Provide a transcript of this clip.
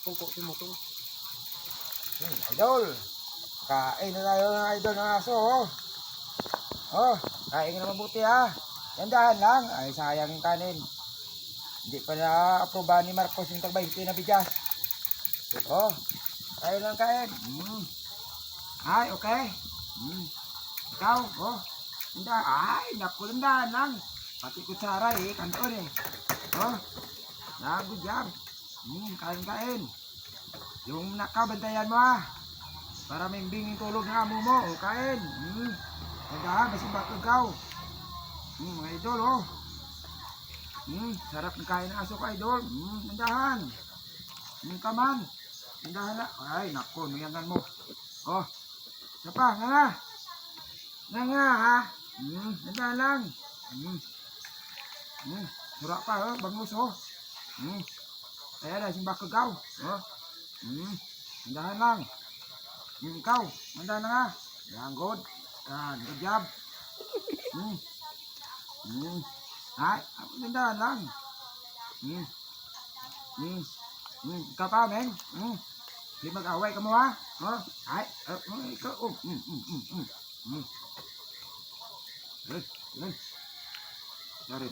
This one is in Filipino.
Pungko tumutong. Idol. Kain na tayo ng idol ng aso, oh. Oh, kain na mabuti, ha. Tandaan lang. Ay, sayang yung kanin. Hindi pa na-aprobahan ni Marcos yung tag-20 na bigas. Oh, kain lang kain. Ay, okay. Ikaw, oh. Ay, naku, tandaan lang. Pati kutsara, kanton, Oh, good job. Kain. Yung nakabantayan mo, ha. Para may binging tulog ng amo mo. O, kain. Tandaan, masing bato ikaw. Mga idol, oh. Sarap ng kain ng aso ko, idol. Tandaan. Kaman. Tandaan na. Ay, naku, nuyangan mo. Oh, isa pa, nga, ha. Tandaan lang. Sura pa, oh. Bangus, oh. Kaya na, simbak ikaw. Oh. Tandaan lang. Ikaw, tandaan na nga. Yan, good. Good job. Ay, tandaan lang. Ikaw pa, men. Di mag-away ka mo, ha? Oh, ay, ikaw, oh. Sorry.